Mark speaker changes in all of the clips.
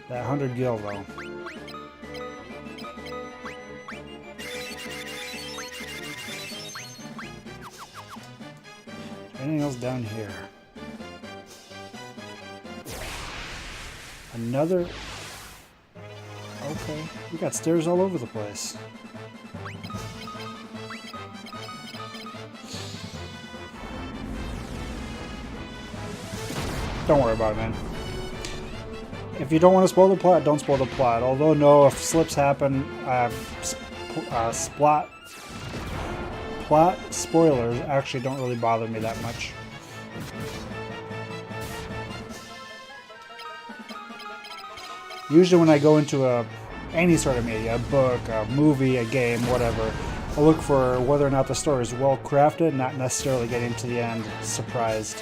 Speaker 1: That 100 gil though. Anything else down here? Another... Okay, we got stairs all over the place. Don't worry about it, man. If you don't want to spoil the plot, don't spoil the plot. Although, no, if slips happen, plot spoilers actually don't really bother me that much. Usually when I go into any sort of media, a book, a movie, a game, whatever, I look for whether or not the story is well crafted, not necessarily getting to the end surprised.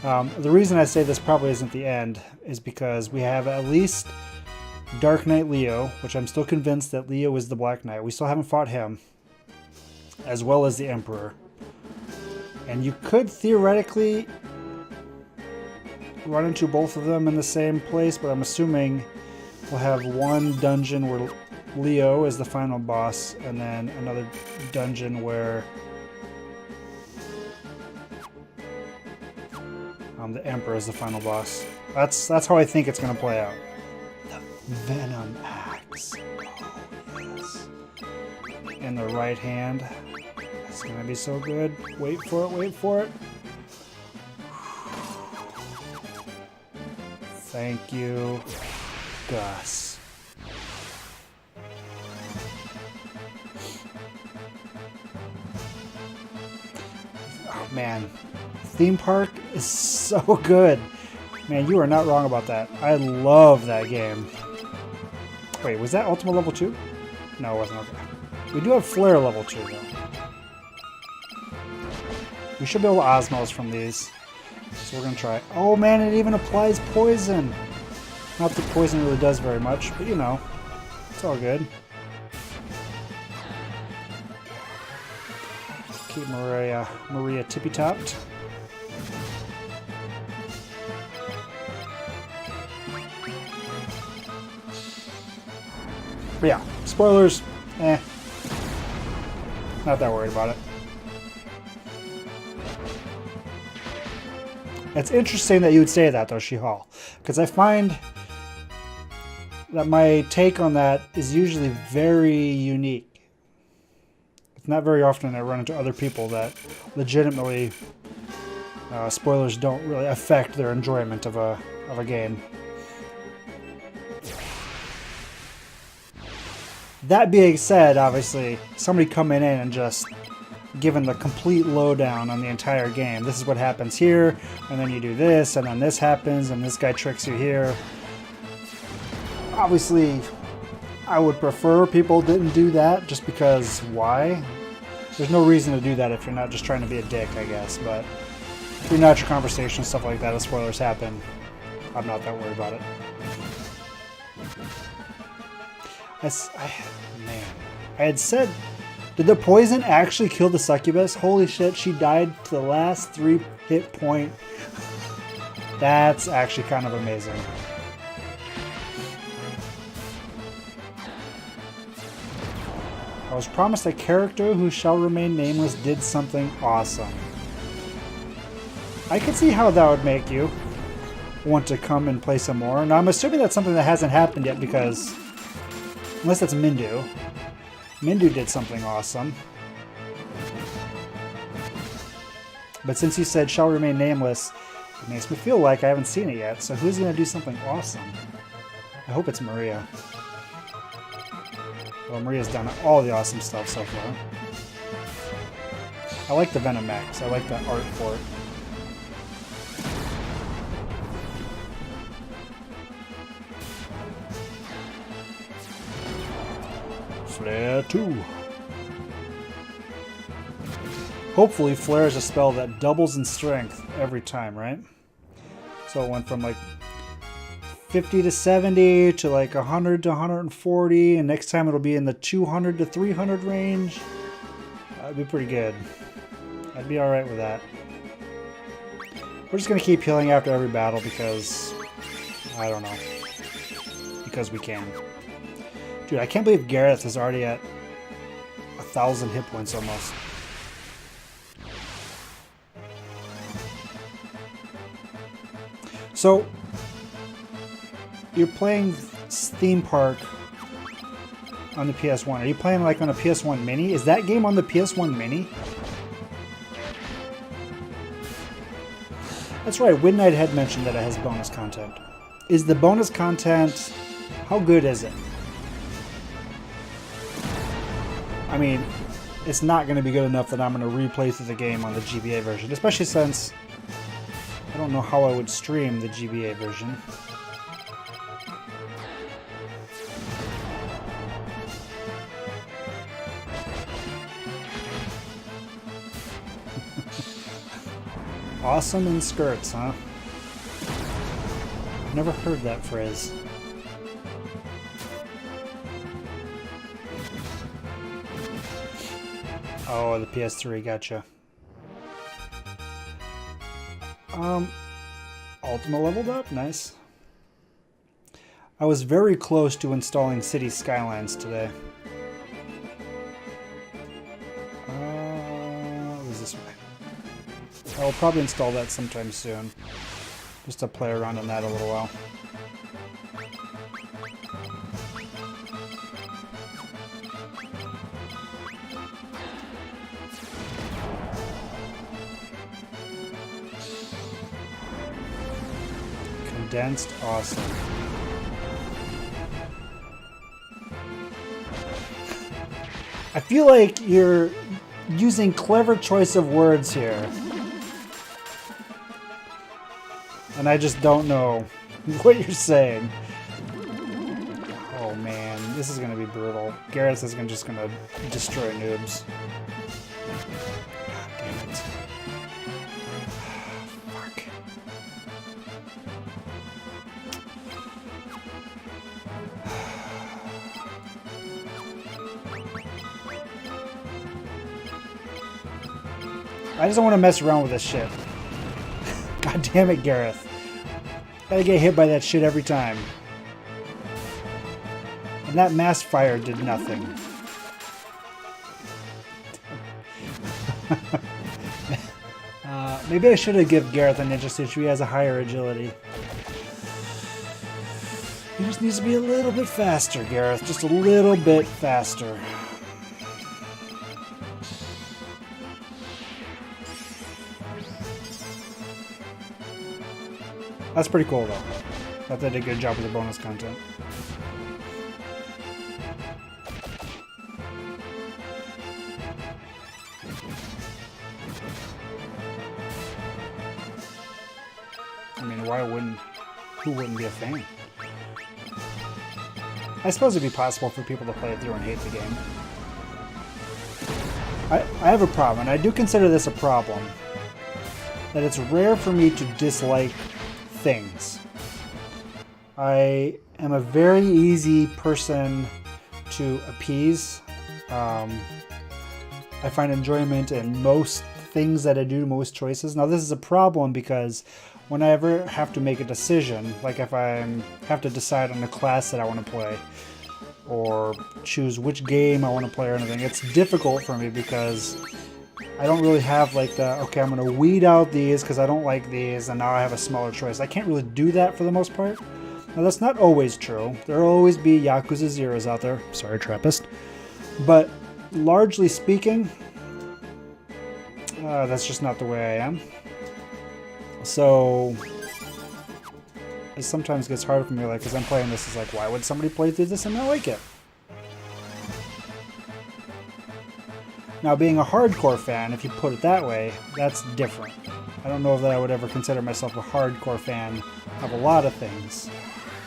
Speaker 1: The reason I say this probably isn't the end is because we have at least Dark Knight Leo, which I'm still convinced that Leo is the Black Knight. We still haven't fought him, as well as the Emperor. And you could theoretically run into both of them in the same place, but I'm assuming we'll have one dungeon where Leo is the final boss, and then another dungeon where the Emperor is the final boss. That's how I think it's going to play out. The Venom Axe. Oh, yes. In the right hand. It's going to be so good. Wait for it, wait for it. Thank you, Gus. Oh, man. Theme Park is so good. Man, you are not wrong about that. I love that game. Wait, was that Ultima level 2? No, it wasn't. Okay. We do have Flare level 2, though. We should be able to Osmos from these. So we're going to try. Oh, man, it even applies poison. Not that poison really does very much, but you know. It's all good. Keep Maria tippy-topped. But yeah, spoilers, not that worried about it. It's interesting that you would say that, though, Shihal, because I find that my take on that is usually very unique. It's not very often I run into other people that legitimately spoilers don't really affect their enjoyment of a game. That being said, obviously, somebody coming in and just giving the complete lowdown on the entire game. This is what happens here, and then you do this, and then this happens, and this guy tricks you here. Obviously, I would prefer people didn't do that, just because why? There's no reason to do that if you're not just trying to be a dick, I guess, but through natural conversation and stuff like that, if spoilers happen, I'm not that worried about it. Man, I had said, did the poison actually kill the succubus? Holy shit, she died to the last 3 hit point. That's actually kind of amazing. I was promised a character who shall remain nameless did something awesome. I could see how that would make you want to come and play some more. Now I'm assuming that's something that hasn't happened yet because... Unless that's Mindu. Mindu did something awesome. But since you said shall remain nameless, it makes me feel like I haven't seen it yet. So who's going to do something awesome? I hope it's Maria. Well, Maria's done all the awesome stuff so far. I like the Venom Axe. I like the art for it. Flare 2. Hopefully Flare is a spell that doubles in strength every time, right? So it went from like 50 to 70 to like 100 to 140, and next time it'll be in the 200 to 300 range. That'd be pretty good. I'd be alright with that. We're just going to keep healing after every battle because, I don't know, because we can. Dude, I can't believe Gareth is already at 1,000 hit points almost. So, you're playing Theme Park on the PS1. Are you playing like on a PS1 Mini? Is that game on the PS1 Mini? That's right, Widnight had mentioned that it has bonus content. Is the bonus content, how good is it? I mean, it's not going to be good enough that I'm going to replay through the game on the GBA version, especially since I don't know how I would stream the GBA version. Awesome in skirts, huh? Never heard that phrase. Oh, the PS3, gotcha. Ultima leveled up, nice. I was very close to installing City Skylines today. What was this way? I'll probably install that sometime soon, just to play around on that a little while. Condensed, awesome. I feel like you're using clever choice of words here. And I just don't know what you're saying. Oh man, this is gonna be brutal. Gareth is just gonna destroy noobs. God damn it. Fuck. I just don't want to mess around with this shit. God damn it, Gareth. Gotta get hit by that shit every time. And that mass fire did nothing. Maybe I should have given Gareth a ninja suit. He has a higher agility. He just needs to be a little bit faster, Gareth. Just a little bit faster. That's pretty cool, though. Thought they did a good job with the bonus content. I mean, why wouldn't... Who wouldn't be a fan? I suppose it'd be possible for people to play it through and hate the game. I have a problem, and I do consider this a problem. That it's rare for me to dislike things. I am a very easy person to appease. I find enjoyment in most things that I do, most choices. Now this is a problem because when I ever have to make a decision, like if I have to decide on a class that I want to play, or choose which game I want to play or anything, it's difficult for me because I don't really have like the, okay, I'm going to weed out these because I don't like these, and now I have a smaller choice. I can't really do that for the most part. Now, that's not always true. There will always be Yakuza Zeros out there. Sorry, Trappist. But largely speaking, that's just not the way I am. So it sometimes gets hard for me, like, because I'm playing this, is like, why would somebody play through this and not like it? Now, being a hardcore fan, if you put it that way, that's different. I don't know if that I would ever consider myself a hardcore fan of a lot of things.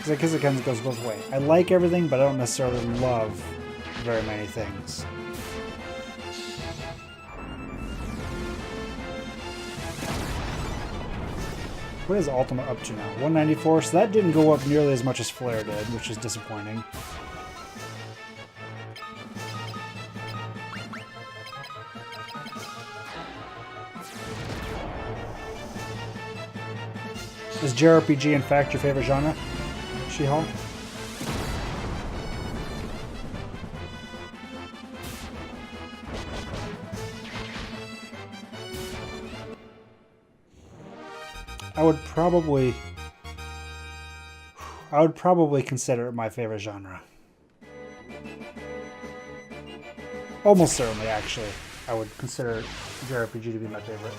Speaker 1: Because it kind of goes both ways. I like everything, but I don't necessarily love very many things. What is Ultima up to now? 194, so that didn't go up nearly as much as Flare did, which is disappointing. Is JRPG in fact your favorite genre, She-Hall? I would probably consider it my favorite genre. Almost certainly, actually, I would consider JRPG to be my favorite.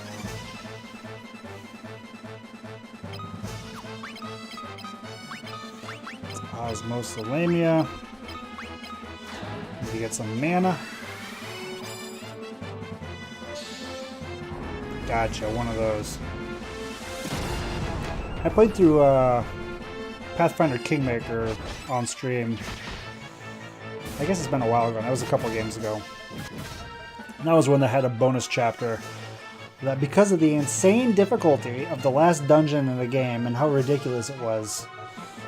Speaker 1: Osmosolamia. Need to get some mana. Gotcha, one of those. I played through Pathfinder Kingmaker on stream. I guess it's been a while ago. That was a couple games ago. And that was when they had a bonus chapter that, because of the insane difficulty of the last dungeon in the game and how ridiculous it was,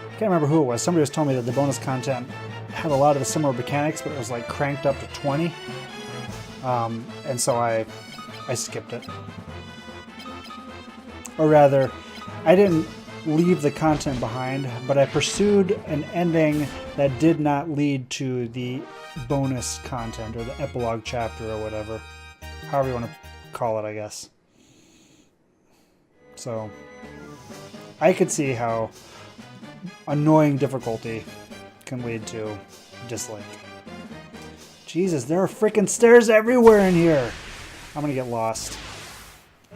Speaker 1: I can't remember who it was. Somebody was telling me that the bonus content had a lot of the similar mechanics, but it was like cranked up to 20. And so I skipped it. Or rather, I didn't leave the content behind, but I pursued an ending that did not lead to the bonus content or the epilogue chapter or whatever. However you want to call it, I guess. So, I could see how annoying difficulty can lead to dislike. Jesus, there are freaking stairs everywhere in here! I'm gonna get lost.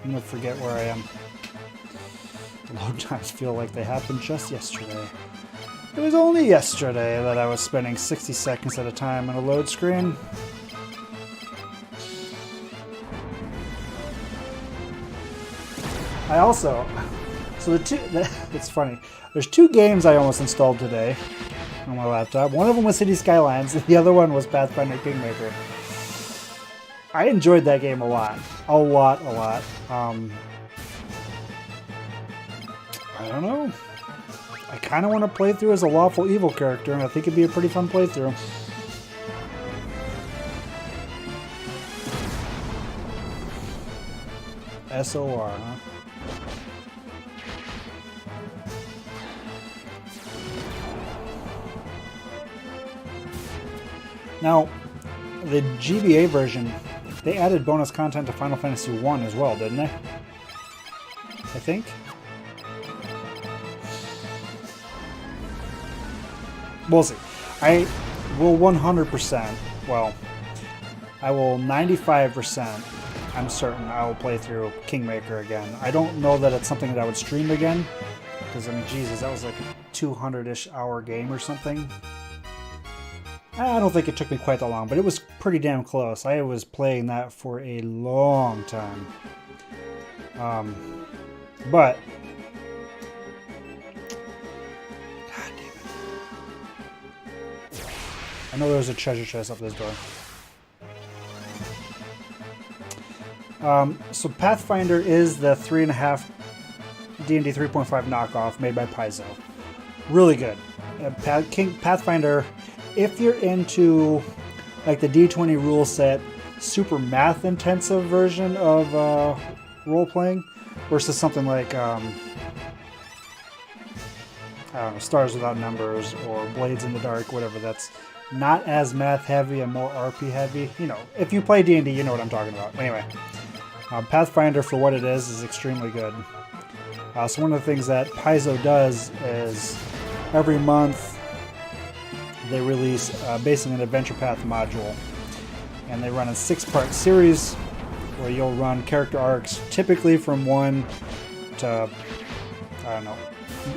Speaker 1: I'm gonna forget where I am. Load times feel like they happened just yesterday. It was only yesterday that I was spending 60 seconds at a time on a load screen. I also... So it's funny. There's two games I almost installed today on my laptop. One of them was City Skylines, and the other one was Pathfinder Kingmaker. I enjoyed that game a lot. A lot. I don't know. I kind of want to play through as a lawful evil character, and I think it'd be a pretty fun playthrough. SOR, huh? Now, the GBA version, they added bonus content to Final Fantasy 1 as well, didn't they? I think. We'll see. I will 100%, well, I will 95%, I'm certain I will play through Kingmaker again. I don't know that it's something that I would stream again, because, I mean, Jesus, that was like a 200-ish hour game or something. I don't think it took me quite that long, but it was pretty damn close. I was playing that for a long time. But... God damn it. I know there's a treasure chest up this door. So Pathfinder is the 3.5 D&D 3.5 knockoff made by Paizo. Really good. Pathfinder, if you're into like the D20 rule set, super math intensive version of role playing versus something like I don't know, Stars Without Numbers or Blades in the Dark, whatever, that's not as math heavy and more RP heavy. You know, if you play D&D, you know what I'm talking about. Anyway, Pathfinder, for what it is extremely good. So one of the things that Paizo does is every month they release basically an Adventure Path module, and they run a 6-part series where you'll run character arcs typically from 1 to, I don't know,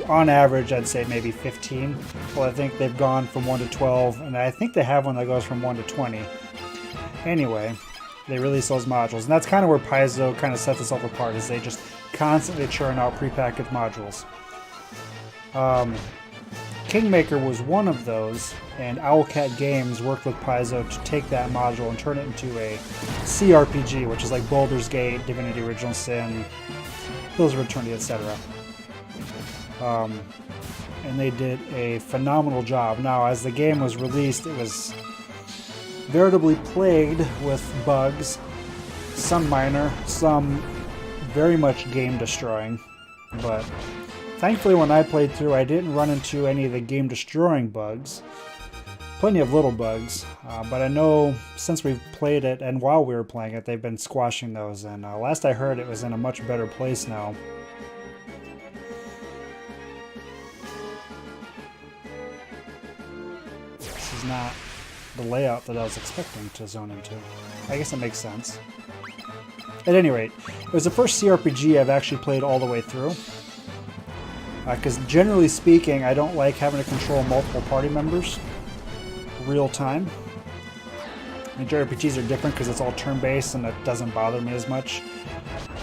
Speaker 1: on average I'd say maybe 15. Well, I think they've gone from 1 to 12, and I think they have one that goes from 1 to 20. Anyway, they release those modules, and that's kind of where Paizo kind of sets itself apart, is they just constantly churn out prepackaged modules. Kingmaker was one of those, and Owlcat Games worked with Paizo to take that module and turn it into a CRPG, which is like Baldur's Gate, Divinity Original Sin, Pillars of Eternity, etc. And they did a phenomenal job. Now, as the game was released, it was veritably plagued with bugs, some minor, some very much game destroying, but Thankfully, when I played through, I didn't run into any of the game-destroying bugs. Plenty of little bugs, but I know since we've played it and while we were playing it, they've been squashing those, and last I heard it was in a much better place now. This is not the layout that I was expecting to zone into. I guess it makes sense. At any rate, it was the first CRPG I've actually played all the way through. Because generally speaking, I don't like having to control multiple party members real time. JRPGs are different because it's all turn-based and it doesn't bother me as much.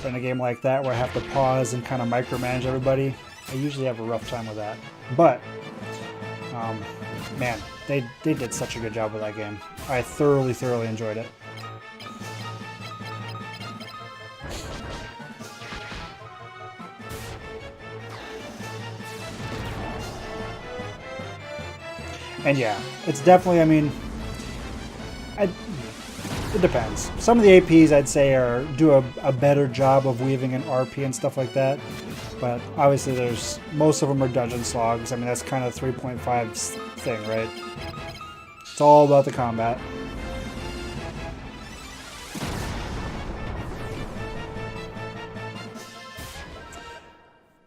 Speaker 1: But in a game like that where I have to pause and kind of micromanage everybody, I usually have a rough time with that. But, man, they did such a good job with that game. I thoroughly enjoyed it. And yeah, it's definitely, I mean, it depends. Some of the APs I'd say do a better job of weaving in RP and stuff like that. But obviously most of them are dungeon slogs. I mean, that's kind of 3.5's thing, right? It's all about the combat.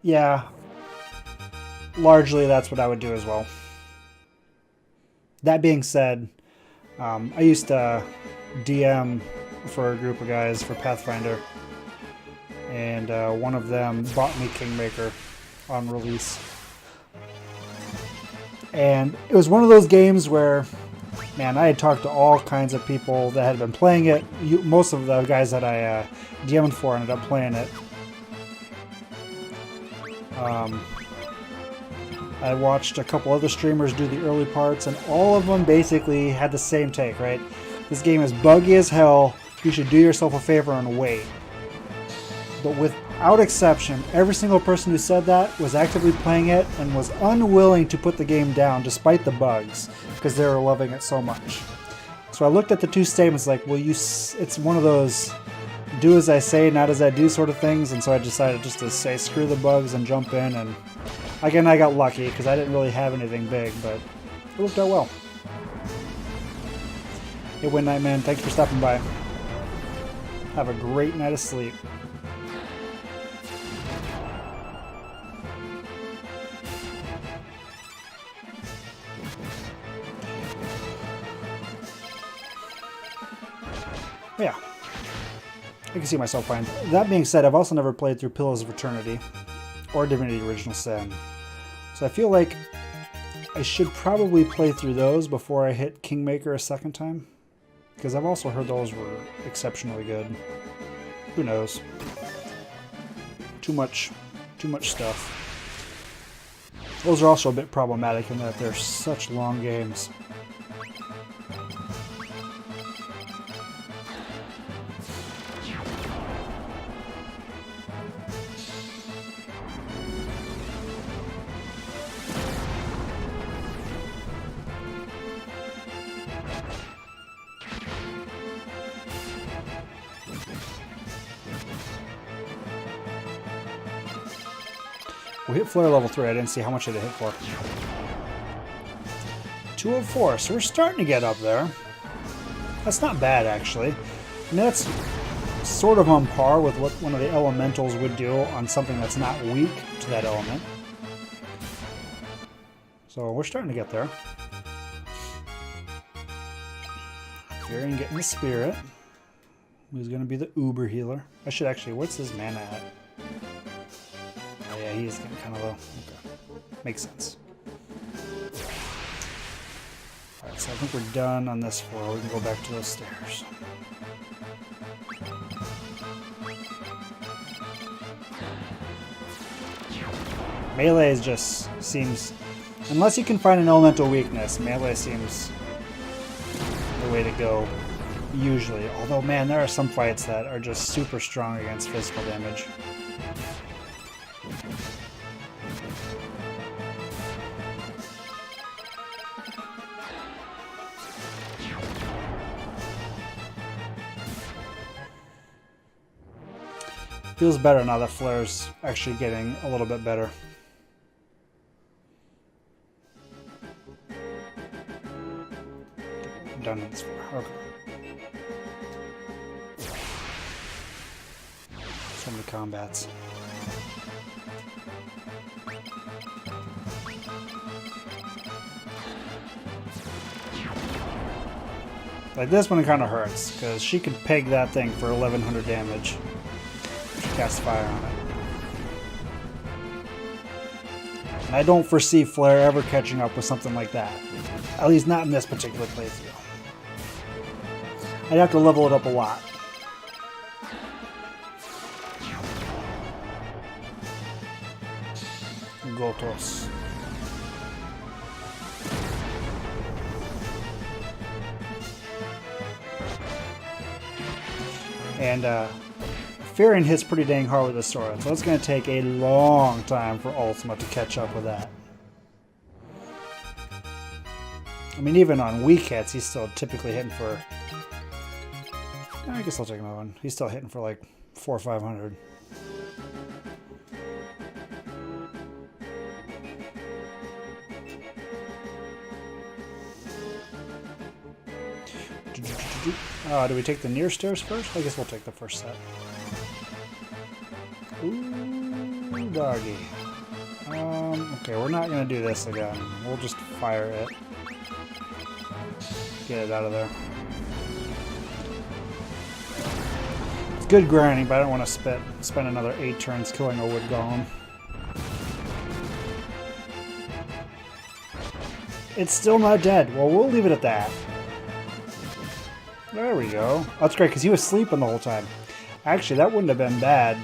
Speaker 1: Yeah, largely that's what I would do as well. That being said, I used to DM for a group of guys for Pathfinder, and one of them bought me Kingmaker on release. And it was one of those games where, man, I had talked to all kinds of people that had been playing it. Most of the guys that I DM'd for ended up playing it. I watched a couple other streamers do the early parts, and all of them basically had the same take, right? This game is buggy as hell. You should do yourself a favor and wait. But without exception, every single person who said that was actively playing it and was unwilling to put the game down despite the bugs because they were loving it so much. So I looked at the two statements like, well, it's one of those do as I say, not as I do sort of things, and so I decided just to say screw the bugs and jump in, and again, I got lucky because I didn't really have anything big, but it worked out well. Hey, Win Night Man, thanks for stopping by. Have a great night of sleep. Yeah, I can see myself playing. That being said, I've also never played through Pillars of Eternity or Divinity Original Sin. So I feel like I should probably play through those before I hit Kingmaker a second time. Because I've also heard those were exceptionally good. Who knows? Too much stuff. Those are also a bit problematic in that they're such long games. We hit flare level 3. I didn't see how much it hit for. 204. So we're starting to get up there. That's not bad, actually. I mean, that's sort of on par with what one of the elementals would do on something that's not weak to that element. So we're starting to get there. Fearing getting the spirit. Who's going to be the uber healer? I should actually... What's his mana at? Yeah, he is getting kind of low. Okay. Makes sense. Alright, so I think we're done on this floor. We can go back to those stairs. Melee just seems... Unless you can find an elemental weakness, melee seems the way to go, usually. Although, man, there are some fights that are just super strong against physical damage. Feels better now that Flare's actually getting a little bit better. redundance for. Okay. So many combats. Like this one, it kind of hurts because she could peg that thing for 1100 damage. She casts fire on it. And I don't foresee Flare ever catching up with something like that. At least not in this particular playthrough. I'd have to level it up a lot. Gotos. And Furion hits pretty dang hard with the sword, so it's going to take a long time for Ultima to catch up with that. I mean, even on weak hits, he's still typically hitting for... I guess I'll take another one. He's still hitting for like 400 or 500. Do we take the near stairs first? I guess we'll take the first set. Ooh, doggy. Okay, we're not going to do this again. We'll just fire it. Get it out of there. It's good grinding, but I don't want to spend another 8 turns killing a wood golem. It's still not dead. Well, we'll leave it at that. There we go. That's great, because he was sleeping the whole time. Actually, that wouldn't have been bad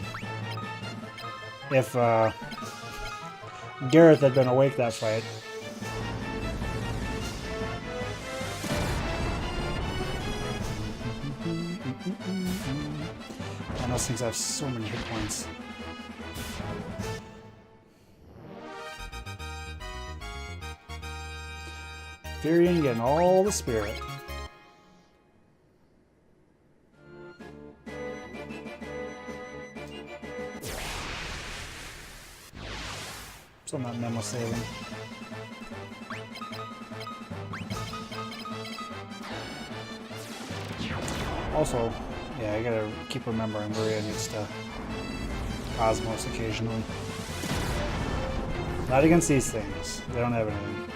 Speaker 1: if Gareth had been awake that fight. And those things have so many hit points. Furion getting all the spirit. So I'm not memo saving. Also, yeah, I gotta keep remembering Maria needs to Osmos occasionally. Not against these things. They don't have anything.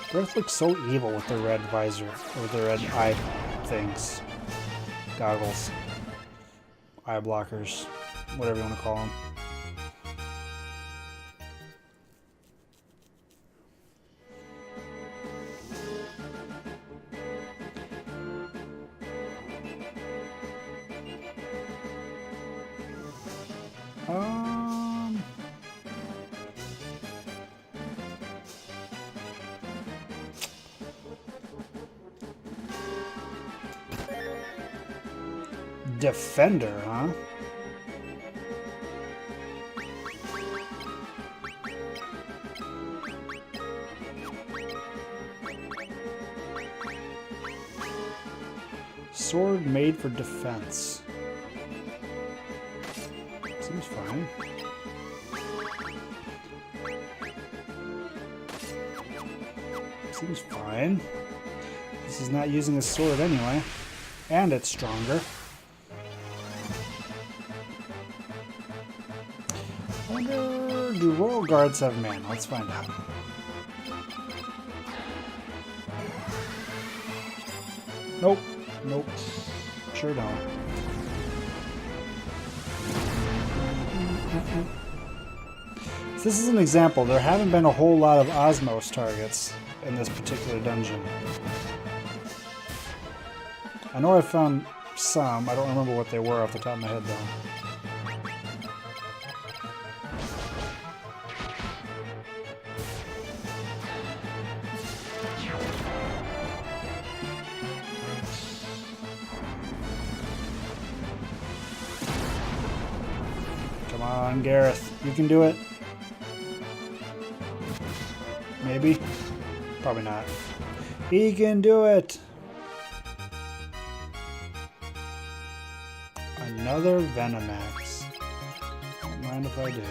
Speaker 1: Gareth looks so evil with the red visor, or the red eye things. Goggles. Eye blockers. Whatever you want to call them. Defender, huh? Sword made for defense. Seems fine. Seems fine. This is not using a sword anyway. And it's stronger. Do Royal Guards have mana? Let's find out. Nope. Nope. Sure don't. So this is an example. There haven't been a whole lot of Osmos targets in this particular dungeon. I know I found some. I don't remember what they were off the top of my head, though. Come on, Gareth. You can do it. Maybe. Probably not. He can do it. Another Venomax. Mind if I do?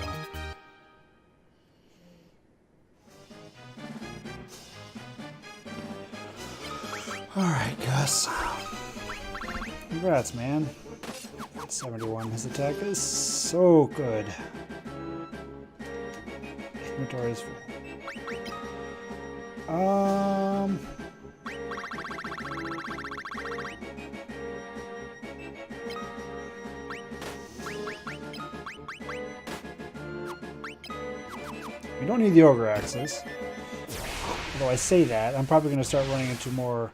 Speaker 1: Alright, Gus. Congrats, man. 71. His attack is so good. Inventory is full. We don't need the ogre axes. Although I say that, I'm probably going to start running into more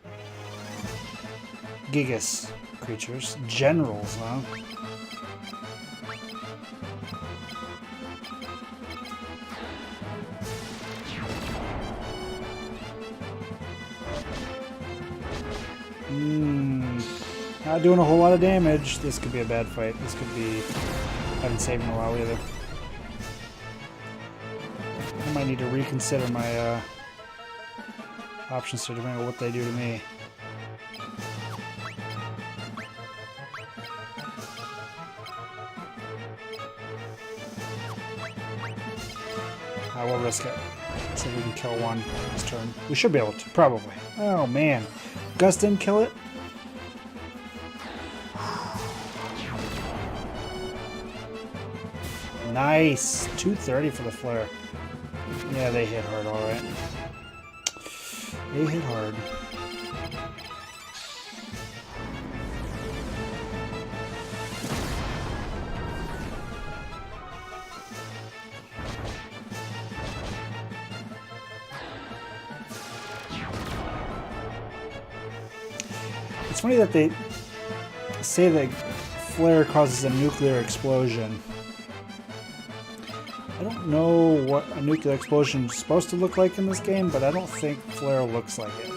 Speaker 1: Gigas creatures. Generals, huh? Not doing a whole lot of damage. This could be a bad fight. This could be... I haven't saved in a while either. I might need to reconsider my options to depending on what they do to me. I will risk it. See if we can kill one this turn. We should be able to, probably. Oh man. Gus didn't kill it? Nice! 230 for the flare. Yeah, they hit hard, alright. They hit hard. It's funny that they say that flare causes a nuclear explosion. I don't know what a nuclear explosion is supposed to look like in this game, but I don't think flare looks like it.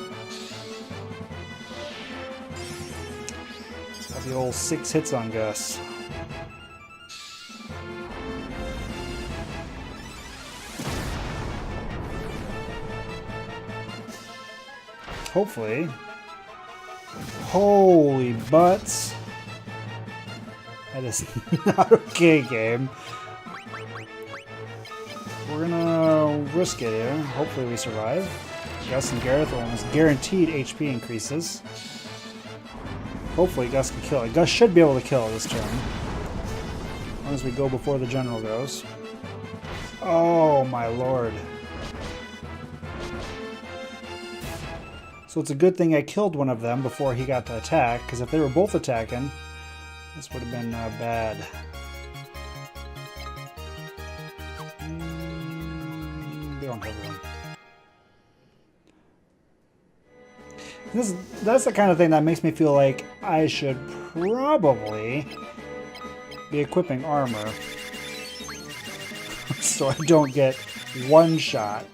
Speaker 1: Got the old 6 hits on Gus. Hopefully. Holy butts. That is not okay, game. We're gonna risk it here. Hopefully we survive. Gus and Gareth are almost guaranteed HP increases. Hopefully Gus can kill it. Gus should be able to kill it this turn. As long as we go before the general goes. Oh my lord. So it's a good thing I killed one of them before he got to attack, because if they were both attacking, this would have been bad. They don't have room. That's the kind of thing that makes me feel like I should probably be equipping armor so I don't get one shot.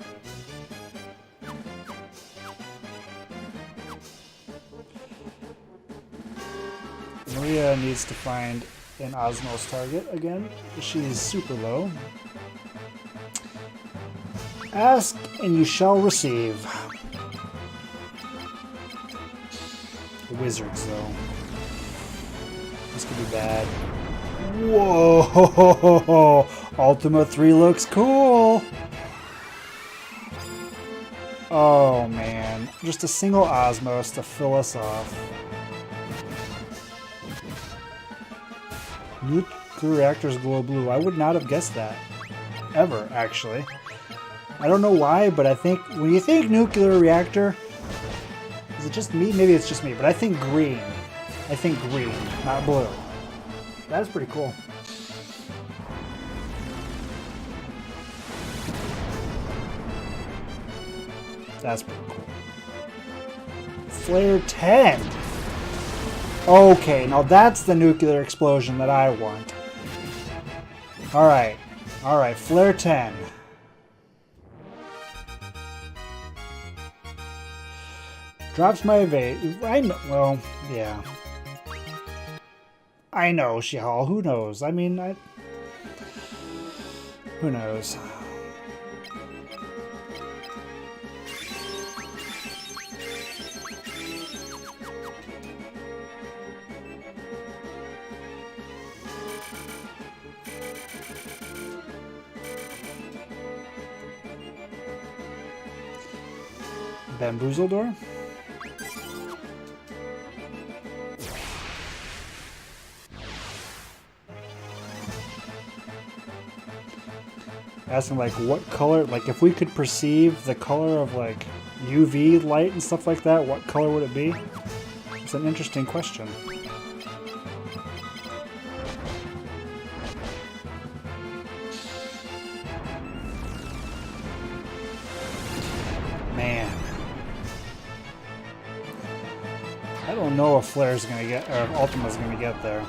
Speaker 1: Maria needs to find an Osmos target again. She's super low. Ask and you shall receive. The wizards, though. This could be bad. Whoa! Ultima 3 looks cool! Oh man. Just a single Osmos to fill us off. Nuclear reactors glow blue. I would not have guessed that. Ever, actually. I don't know why, but I think when you think nuclear reactor, is it just me? Maybe it's just me, but I think green. I think green, not blue. That's pretty cool. That's pretty cool. Flare 10. Okay, now that's the nuclear explosion that I want. Alright. Alright, Flare 10. Drops my evade. I know. Well, yeah. I know, Shihal. Who knows? I mean, who knows? Bamboozle door? Asking like what color, like if we could perceive the color of like UV light and stuff like that, what color would it be? It's an interesting question. Man. I don't know if Flare's gonna get, or if Ultima's gonna get there.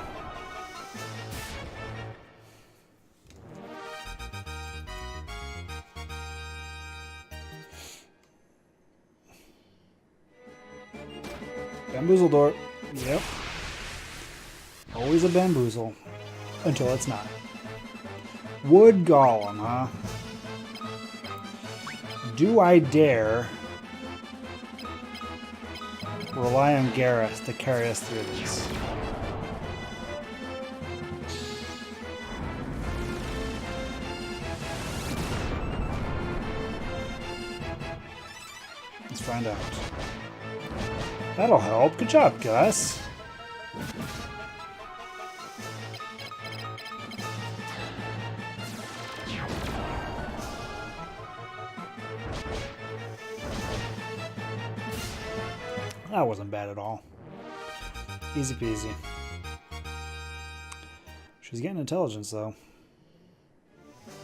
Speaker 1: Bamboozle door. Yep. Always a bamboozle. Until it's not. Wood Golem, huh? Do I dare rely on Gareth to carry us through this? Let's find out. That'll help. Good job, Gus. That wasn't bad at all. Easy peasy. She's getting intelligence, though.